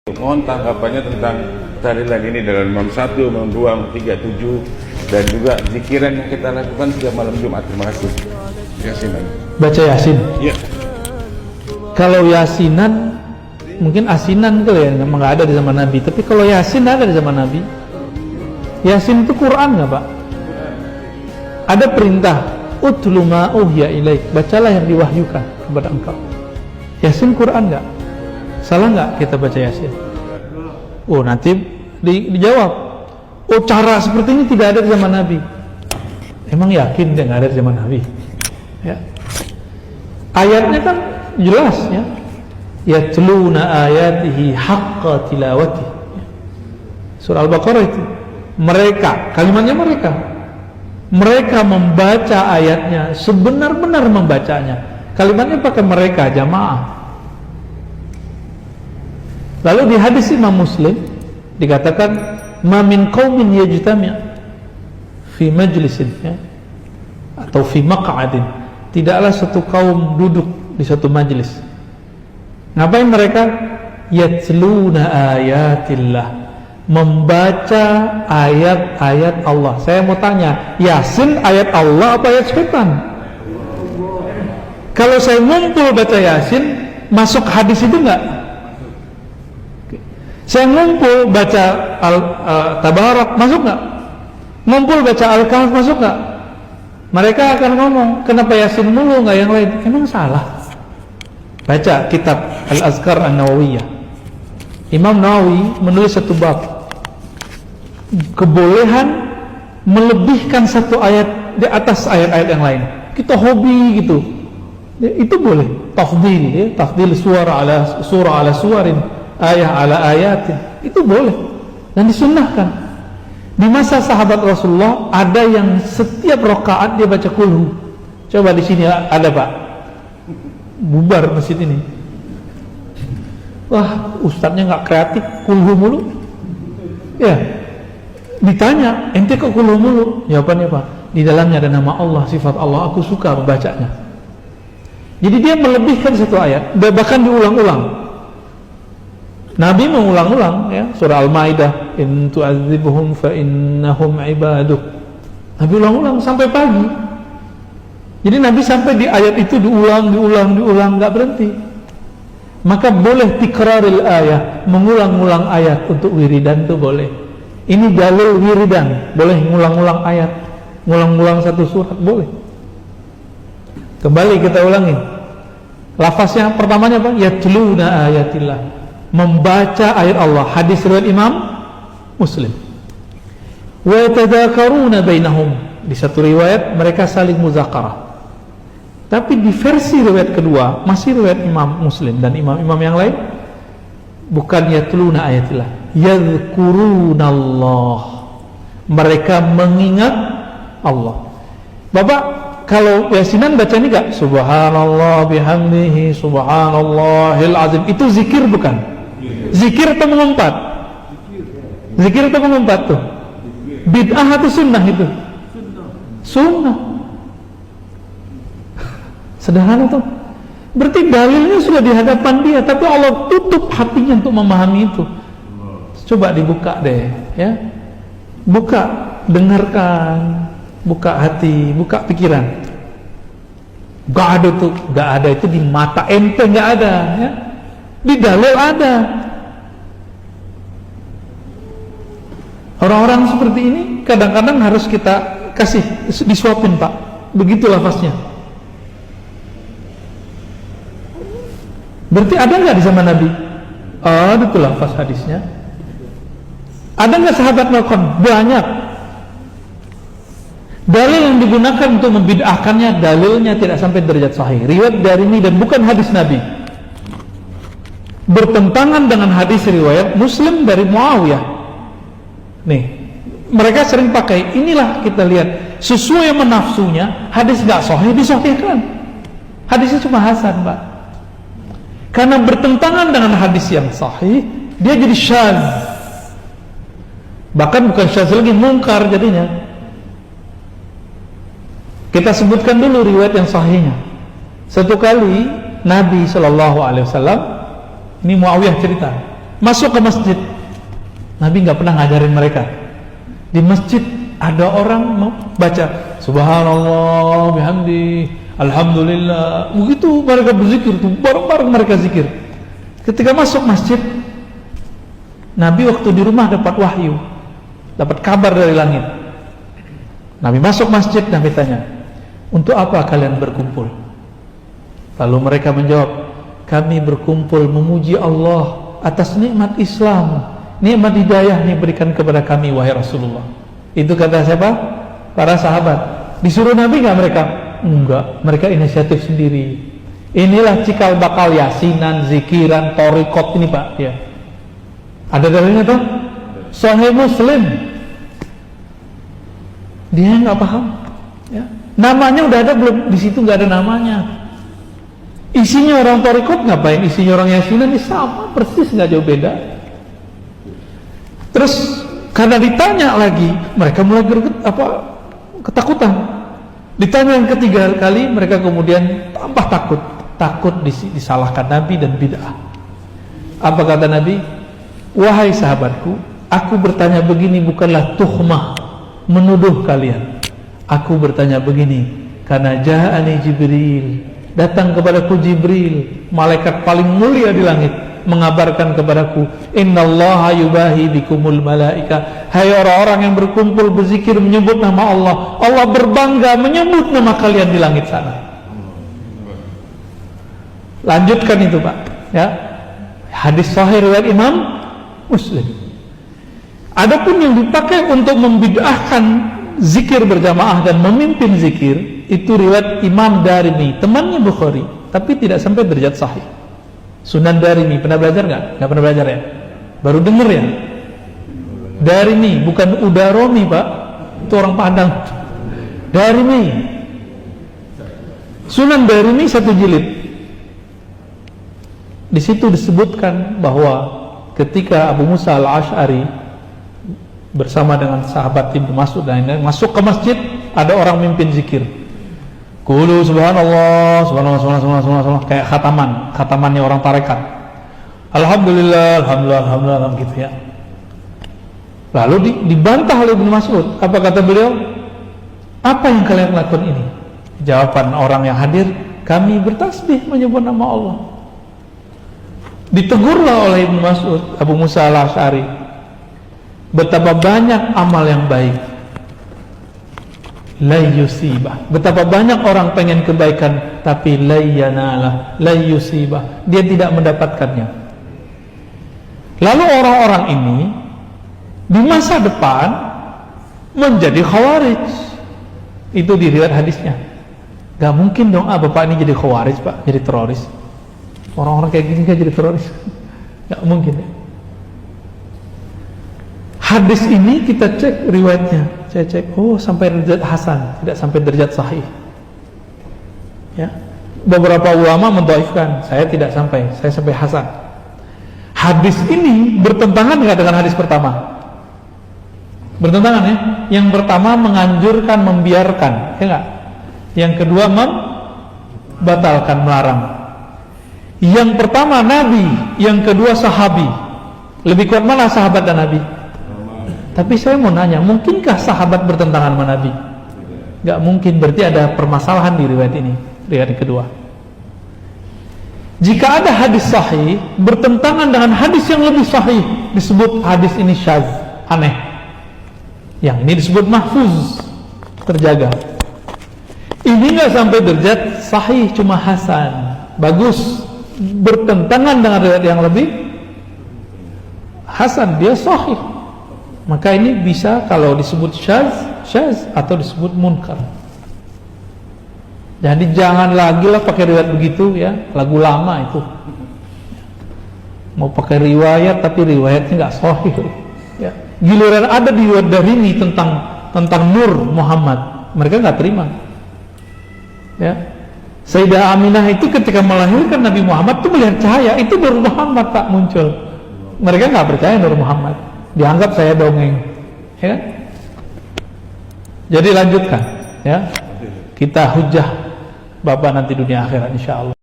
Mohon tanggapannya tentang tahlilan ini dalam Imam 1, Imam 2, Imam 3, 7 dan juga zikiran yang kita lakukan setiap malam Jumat. Terima kasih. Yasinan. Baca Yasin. Iya. Kalau Yasinan mungkin asinan tuh ya, memang nggak ada di zaman Nabi. Tapi kalau Yasin ada di zaman Nabi. Yasin itu Quran nggak Pak? Ada perintah utlu ma uhiya ilaik, bacalah yang diwahyukan kepada engkau. Yasin Quran nggak? Salah nggak kita baca Yasin? Oh nanti dijawab, oh cara seperti ini tidak ada di zaman Nabi. Emang yakin dia nggak ada di zaman Nabi? Ya. Ayatnya kan jelas ya, yatluna ayatihi haqqa tilawati. Surah Al-Baqarah itu. Mereka, kalimatnya mereka membaca ayatnya sebenar-benar membacanya. Kalimatnya pakai mereka, jamaah. Lalu di hadis Imam Muslim dikatakan ma min qaumin yajtami' fi majlisin ya, atau fi maq'adin, tidaklah satu kaum duduk di satu majlis. Ngapain mereka? Yatluna ayatillah, membaca ayat-ayat Allah. Saya mau tanya, Yasin ayat Allah apa ayat setan? Kalau saya ngumpul baca Yasin, masuk hadis itu enggak? Saya ngumpul baca Tabarak, masuk nggak? Ngumpul baca Al-Kahf, masuk nggak? Mereka akan ngomong, kenapa Yasin mulu nggak yang lain? Emang salah? Baca kitab Al-Azkar An-Nawawiyah. Imam Nawawi menulis satu bab, kebolehan melebihkan satu ayat di atas ayat-ayat yang lain. Kita hobi gitu, itu boleh. Tafdil, ya, tafdil surah ala suwarin, ayat ala ayatin, itu boleh dan disunnahkan. Di masa sahabat Rasulullah ada yang setiap rakaat dia baca kulhu. Coba di sini ada Pak, bubar masjid ini. Wah, ustadznya nggak kreatif, kulhu mulu. Ya, ditanya, ente kok kulhu mulu? Jawabannya Pak, di dalamnya ada nama Allah, sifat Allah, aku suka membacanya. Jadi dia melebihkan satu ayat, bahkan diulang-ulang. Nabi mengulang-ulang ya, surah Al-Maidah, in tu'adzibuhum fa innahum ibaduk. Nabi ulang-ulang sampai pagi. Jadi Nabi sampai di ayat itu diulang, nggak berhenti. Maka boleh tikraril ayat, mengulang-ulang ayat untuk wiridan itu boleh. Ini dalil wiridan, boleh ngulang-ulang ayat, ngulang-ulang satu surat boleh. Kembali kita ulangin. Lafaznya pertamanya apa? Yatluna ayatillah, membaca ayat Allah. Hadis riwayat Imam Muslim. Wa yatadzakaruna bainahum, di satu riwayat mereka saling muzakarah. Tapi di versi riwayat kedua, masih riwayat Imam Muslim dan imam-imam yang lain, bukan yatluna ayatillah, yadhkurunallah, mereka mengingat Allah. Bapak kalau Yasinan baca ini gak? Subhanallah bihamdihi subhanallahil azim, itu zikir bukan? Zikir atau mengumpat? Zikir atau mengumpat tuh? Bid'ah atau sunnah itu? Sunnah. Sederhana tuh. Berarti dalilnya sudah di hadapan dia, tapi Allah tutup hatinya untuk memahami itu. Coba dibuka deh, ya. Buka, dengarkan, buka hati, buka pikiran. Gak ada tuh, gak ada itu di mata ente, gak ada, ya. Di dalil ada. Orang-orang seperti ini kadang-kadang harus kita kasih disuapin Pak. Begitu lafaznya. Berarti ada nggak di zaman Nabi? Ada tuh lafaz hadisnya. Ada nggak sahabat melakukan? Banyak. Dalil yang digunakan untuk membid'ahkannya, dalilnya tidak sampai derajat sahih. Riwayat dari ini dan bukan hadis Nabi. Bertentangan dengan hadis riwayat Muslim dari Muawiyah. Nih, mereka sering pakai, inilah kita lihat, sesuai menafsunya, hadis gak sahih disahihkan. Hadisnya cuma hasan Pak. Karena bertentangan dengan hadis yang sahih, dia jadi syadz. Bahkan bukan syadz lagi, mungkar jadinya. Kita sebutkan dulu riwayat yang sahihnya. Satu kali Nabi SAW, ini Muawiyah cerita, masuk ke masjid. Nabi nggak pernah ngajarin mereka. Di masjid ada orang baca subhanallah bihamdi alhamdulillah, begitu mereka berzikir tuh, bareng-bareng mereka zikir. Ketika masuk masjid, Nabi waktu di rumah dapat wahyu, dapat kabar dari langit. Nabi masuk masjid, Nabi tanya, untuk apa kalian berkumpul? Lalu mereka menjawab, kami berkumpul memuji Allah atas nikmat Islam, nikmat hidayah yang diberikan kepada kami, wahai Rasulullah. Itu kata siapa? Para sahabat. Disuruh Nabi nggak mereka? Enggak, mereka inisiatif sendiri. Inilah cikal bakal yasinan, zikiran, thariqat ini Pak ya. Ada dalilnya tuh? Sahih Muslim. Dia nggak paham ya. Namanya udah ada belum? Di situ nggak ada namanya. Isinya orang thariqat ngapain? Isinya orang yasinan ini sama persis, nggak jauh beda. Terus karena ditanya lagi, mereka mulai ketakutan. Ditanya yang ketiga kali, mereka kemudian tambah takut disalahkan Nabi dan bid'ah. Apa kata Nabi? Wahai sahabatku, aku bertanya begini bukanlah tuhmah, menuduh kalian. Aku bertanya begini karena ja'ani Jibril, datang kepadaku Jibril, malaikat paling mulia di langit, mengabarkan kepadaku, innallaha yubahi bikumul malaika, hai orang-orang yang berkumpul berzikir menyebut nama Allah, Allah berbangga menyebut nama kalian di langit sana. Lanjutkan itu Pak ya, hadis sahih riwayat Imam Muslim. Adapun yang dipakai untuk membid'ahkan zikir berjamaah dan memimpin zikir, itu riwayat Imam Darimi, temannya Bukhari, tapi tidak sampai derajat sahih. Sunan Darimi, pernah belajar nggak? Nggak pernah belajar ya? Baru denger ya? Darimi, bukan Udaromi Pak, itu orang Padang. Darimi, Sunan Darimi 1 jilid. Di situ disebutkan bahwa ketika Abu Musa al-Ash'ari bersama dengan sahabat Ibnu Mas'ud dan lain-lain masuk ke masjid, ada orang mimpin zikir. Qulu subhanallah, subhanallah, subhanallah, subhanallah, kayak khatamannya orang tarekat. Alhamdulillah, alhamdulillah, alhamdulillah, gitu ya. Lalu dibantah oleh Ibnu Mas'ud. Apa kata beliau? Apa yang kalian lakukan ini? Jawaban orang yang hadir, kami bertasbih menyebut nama Allah. Ditegurlah oleh Ibnu Mas'ud, Abu Musa al-Ash'ari, betapa banyak amal yang baik, la yusibah, betapa banyak orang pengen kebaikan tapi la yanalah, la yusibah, dia tidak mendapatkannya. Lalu orang-orang ini di masa depan menjadi khawarij. Itu diriwayat hadisnya. Gak mungkin dong bapak ini jadi khawarij Pak, jadi teroris. Orang-orang kayak gini kan jadi teroris. Gak mungkin ya. Hadis ini kita cek riwayatnya, saya cek, oh sampai derajat hasan, tidak sampai derajat sahih. Ya, beberapa ulama mendhaifkan, saya tidak sampai, saya sampai hasan. Hadis ini bertentangan nggak dengan hadis pertama? Bertentangan ya. Yang pertama menganjurkan, membiarkan, ya nggak? Yang kedua membatalkan, melarang. Yang pertama Nabi, yang kedua sahabi. Lebih kuat mana sahabat dan Nabi? Tapi saya mau nanya, mungkinkah sahabat bertentangan sama Nabi? Gak mungkin, berarti ada permasalahan di riwayat ini, riwayat kedua. Jika ada hadis sahih bertentangan dengan hadis yang lebih sahih, disebut hadis ini syadz, aneh. Yang ini disebut mahfuz, terjaga. Ini gak sampai derajat sahih, cuma hasan, bagus. Bertentangan dengan riwayat yang lebih hasan, dia sahih. Maka ini bisa kalau disebut syadz atau disebut munkar. Jadi jangan lagi lah pakai riwayat begitu ya, lagu lama itu. Mau pakai riwayat tapi riwayatnya nggak sahih. Ya. Giliran ada di riwayat Darimi tentang Nur Muhammad, mereka nggak terima. Ya. Sayyidah Aminah itu ketika melahirkan Nabi Muhammad itu melihat cahaya, itu Nur Muhammad tak muncul. Mereka nggak percaya Nur Muhammad, dianggap saya dongeng, ya kan? Jadi lanjutkan, ya. Kita hujah Bapak nanti dunia akhirat insya Allah.